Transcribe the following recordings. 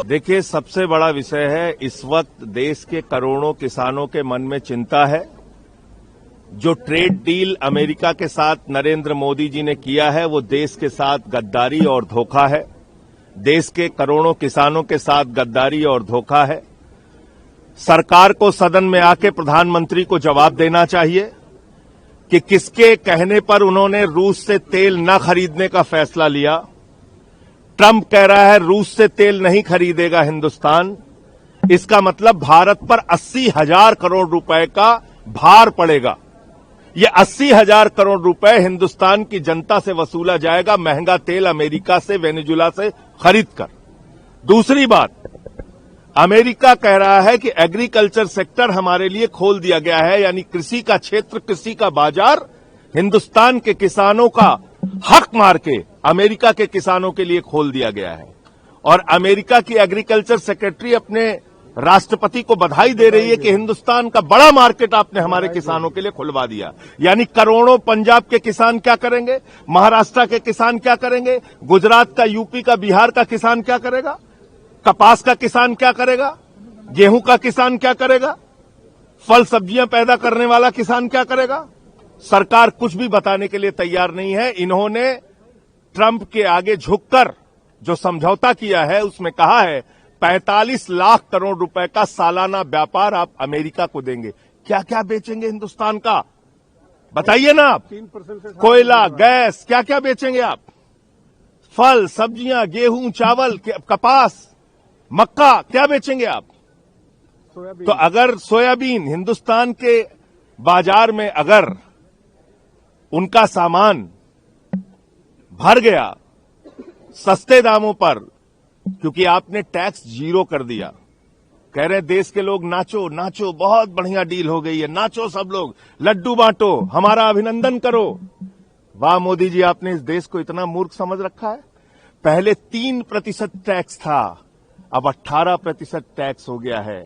देखिए, सबसे बड़ा विषय है इस वक्त देश के करोड़ों किसानों के मन में चिंता है। जो ट्रेड डील अमेरिका के साथ नरेंद्र मोदी जी ने किया है वो देश के साथ गद्दारी और धोखा है। देश के करोड़ों किसानों के साथ गद्दारी और धोखा है। सरकार को सदन में आके प्रधानमंत्री को जवाब देना चाहिए कि किसके कहने पर उन्होंने रूस से तेल न खरीदने का फैसला लिया। ट्रंप कह रहा है रूस से तेल नहीं खरीदेगा हिंदुस्तान। इसका मतलब भारत पर 80,000 करोड़ रुपए का भार पड़ेगा। ये 80,000 करोड़ रुपए हिंदुस्तान की जनता से वसूला जाएगा महंगा तेल अमेरिका से, वेनेजुला से खरीदकर। दूसरी बात, अमेरिका कह रहा है कि एग्रीकल्चर सेक्टर हमारे लिए खोल दिया गया है, यानी कृषि का क्षेत्र, कृषि का बाजार हिंदुस्तान के किसानों का हक मार के अमेरिका के किसानों के लिए खोल दिया गया है। और अमेरिका की एग्रीकल्चर सेक्रेटरी अपने राष्ट्रपति को बधाई दे रही है कि हिंदुस्तान का बड़ा मार्केट आपने हमारे किसानों के लिए खुलवा दिया। यानी करोड़ों पंजाब के किसान क्या करेंगे, महाराष्ट्र के किसान क्या करेंगे, गुजरात का, यूपी का, बिहार का किसान क्या करेगा, कपास का किसान क्या करेगा, गेहूं का किसान क्या करेगा, फल सब्जियां पैदा करने वाला किसान क्या करेगा। सरकार कुछ भी बताने के लिए तैयार नहीं है। इन्होंने ट्रंप के आगे झुककर जो समझौता किया है उसमें कहा है 45 लाख करोड़ रुपए का सालाना व्यापार आप अमेरिका को देंगे। क्या क्या बेचेंगे हिंदुस्तान का, बताइए ना आप। 3% से कोयला, गैस, क्या क्या बेचेंगे आप। फल सब्जियां, गेहूं, चावल, कपास, मक्का, क्या बेचेंगे आप। तो अगर सोयाबीन हिंदुस्तान के बाजार में अगर उनका सामान भर गया सस्ते दामों पर, क्योंकि आपने टैक्स जीरो कर दिया, कह रहे देश के लोग नाचो नाचो, बहुत बढ़िया डील हो गई है, नाचो सब लोग, लड्डू बांटो, हमारा अभिनंदन करो। वाह मोदी जी, आपने इस देश को इतना मूर्ख समझ रखा है। पहले 3% टैक्स था, अब 18% टैक्स हो गया है।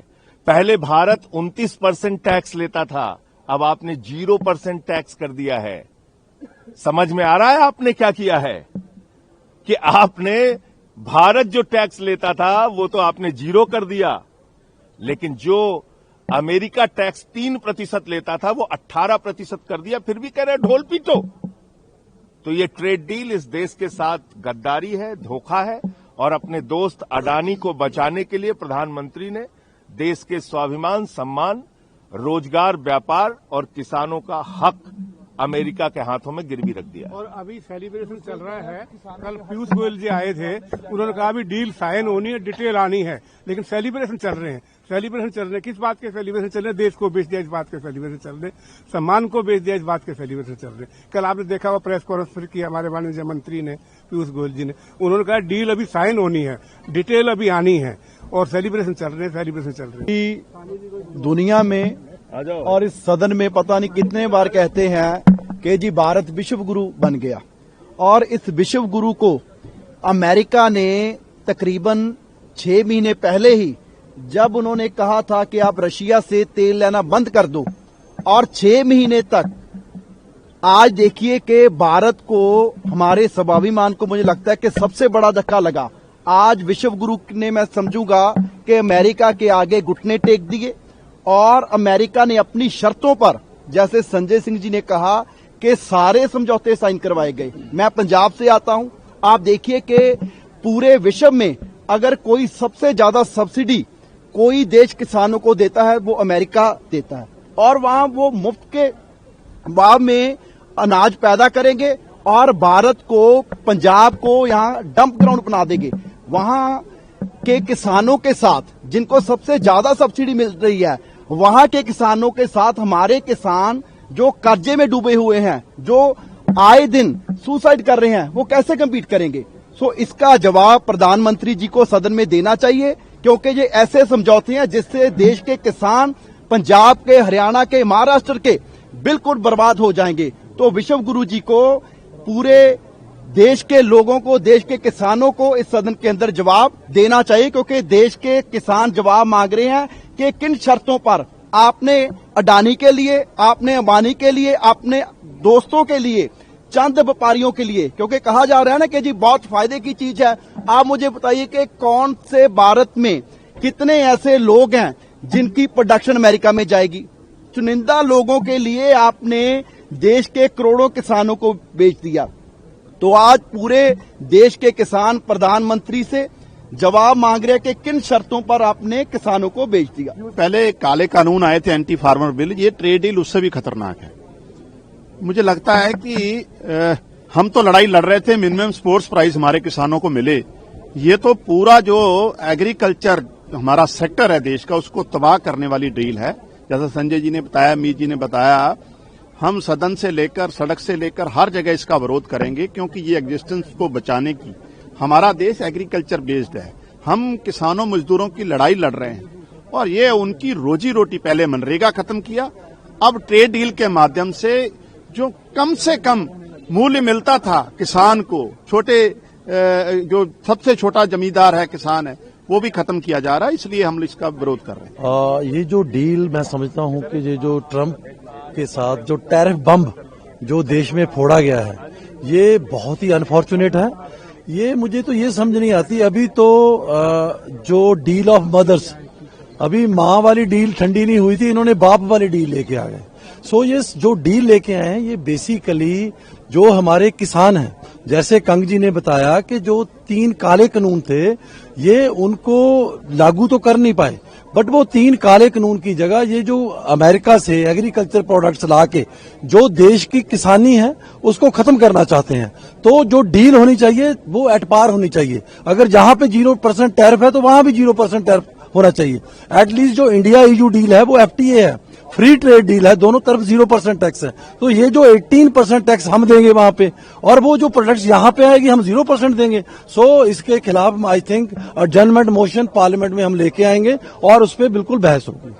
पहले भारत 29% टैक्स लेता था, अब आपने 0% टैक्स कर दिया है। समझ में आ रहा है आपने क्या किया है कि आपने भारत जो टैक्स लेता था वो तो आपने 0 कर दिया, लेकिन जो अमेरिका टैक्स 3% लेता था वो 18% कर दिया। फिर भी कह रहे ढोल पीटो। तो ये ट्रेड डील इस देश के साथ गद्दारी है, धोखा है। और अपने दोस्त अडानी को बचाने के लिए प्रधानमंत्री ने देश के स्वाभिमान, सम्मान, रोजगार, व्यापार और किसानों का हक अमेरिका के हाथों में गिरवी रख दिया। और अभी सेलिब्रेशन चल रहा है। कल पीयूष गोयल जी आए थे, उन्होंने कहा अभी डील साइन होनी है, डिटेल आनी है, लेकिन सेलिब्रेशन चल रहे हैं। सेलिब्रेशन चल रहे हैं, किस बात के सेलिब्रेशन चल रहे हैं। देश को बेच दिया इस बात के सेलिब्रेशन चल रहे हैं, सम्मान को बेच दिया इस बात के सेलिब्रेशन चल रहे हैं। कल आपने देखा वो प्रेस कॉन्फ्रेंस की हमारे वाणिज्य मंत्री ने, पीयूष गोयल जी ने, उन्होंने कहा डील अभी साइन होनी है, डिटेल अभी आनी है, और सेलिब्रेशन चल रहे हैं, सेलिब्रेशन चल रहे हैं। दुनिया में और इस सदन में पता नहीं कितने बार कहते हैं कि जी भारत विश्व गुरु बन गया, और इस विश्व गुरु को अमेरिका ने तकरीबन 6 महीने पहले ही, जब उन्होंने कहा था कि आप रशिया से तेल लेना बंद कर दो, और 6 महीने तक आज देखिए कि भारत को, हमारे स्वाभिमान को, मुझे लगता है कि सबसे बड़ा धक्का लगा। आज विश्व गुरु ने, मैं समझूंगा कि अमेरिका के आगे घुटने टेक दिए, और अमेरिका ने अपनी शर्तों पर, जैसे संजय सिंह जी ने कहा कि सारे समझौते साइन करवाए गए। मैं पंजाब से आता हूं, आप देखिए कि पूरे विश्व में अगर कोई सबसे ज्यादा सब्सिडी कोई देश किसानों को देता है वो अमेरिका देता है, और वहां वो मुफ्त के भाव में अनाज पैदा करेंगे और भारत को, पंजाब को यहां डंप ग्राउंड बना देंगे। वहां के किसानों के साथ, जिनको सबसे ज्यादा सब्सिडी मिल रही है, वहां के किसानों के साथ हमारे किसान जो कर्जे में डूबे हुए हैं, जो आए दिन सुसाइड कर रहे हैं, वो कैसे कम्पीट करेंगे। सो इसका जवाब प्रधानमंत्री जी को सदन में देना चाहिए, क्योंकि ये ऐसे समझौते हैं जिससे देश के किसान, पंजाब के, हरियाणा के, महाराष्ट्र के बिल्कुल बर्बाद हो जाएंगे। तो विश्व गुरु जी को, पूरे देश के लोगों को, देश के किसानों को इस सदन के अंदर जवाब देना चाहिए, क्योंकि देश के किसान जवाब मांग रहे हैं कि किन शर्तों पर आपने अडानी के लिए, आपने अंबानी के लिए, आपने दोस्तों के लिए चंद व्यापारियों के लिए, क्योंकि कहा जा रहा है ना कि जी बहुत फायदे की चीज है। आप मुझे बताइए कि कौन से भारत में कितने ऐसे लोग हैं जिनकी प्रोडक्शन अमेरिका में जाएगी? चुनिंदा लोगों के लिए आपने देश के करोड़ों किसानों को बेच दिया। तो आज पूरे देश के किसान प्रधानमंत्री से जवाब मांग रहे कि किन शर्तों पर आपने किसानों को बेच दिया। पहले काले कानून आए थे, एंटी फार्मर बिल, ये ट्रेड डील उससे भी खतरनाक है। मुझे लगता है कि हम तो लड़ाई लड़ रहे थे मिनिमम सपोर्ट्स प्राइस हमारे किसानों को मिले। ये तो पूरा जो एग्रीकल्चर हमारा सेक्टर है देश का, उसको तबाह करने वाली डील है। जैसा संजय जी ने बताया, मीत जी ने बताया, हम सदन से लेकर सड़क से लेकर हर जगह इसका विरोध करेंगे, क्योंकि ये एग्जिस्टेंस को बचाने की, हमारा देश एग्रीकल्चर बेस्ड है। हम किसानों मजदूरों की लड़ाई लड़ रहे हैं और ये उनकी रोजी रोटी, पहले मनरेगा खत्म किया, अब ट्रेड डील के माध्यम से जो कम से कम मूल्य मिलता था किसान को, छोटे जो सबसे छोटा जमींदार है, किसान है, वो भी खत्म किया जा रहा है। इसलिए हम इसका विरोध कर रहे हैं। ये जो डील, मैं समझता हूं कि ये जो ट्रंप के साथ जो टैरिफ बम जो देश में फोड़ा गया है, ये बहुत ही अनफॉर्चुनेट है। ये मुझे तो ये समझ नहीं आती, अभी तो जो डील ऑफ मदर्स, अभी माँ वाली डील ठंडी नहीं हुई थी, इन्होंने बाप वाली डील लेके आ गए। सो ये जो डील लेके आए हैं, ये बेसिकली जो हमारे किसान हैं, जैसे कंग जी ने बताया कि जो 3 काले कानून थे, ये उनको लागू तो कर नहीं पाए, बट वो 3 काले कानून की जगह ये जो अमेरिका से एग्रीकल्चर प्रोडक्ट्स लाके जो देश की किसानी है उसको खत्म करना चाहते हैं। तो जो डील होनी चाहिए वो एट पार होनी चाहिए। अगर जहां पे 0% टैरिफ है तो वहां भी 0% टैरिफ होना चाहिए। एटलीस्ट जो इंडिया EU डील है वो FTA है, फ्री ट्रेड डील है, दोनों तरफ 0% टैक्स है। तो ये जो 18% टैक्स हम देंगे वहां पे, और वो जो प्रोडक्ट्स यहां पे आएगी हम 0% देंगे। सो इसके खिलाफ आई थिंक अडजर्नमेंट मोशन पार्लियामेंट में हम लेके आएंगे और उस पर बिल्कुल बहस होगी।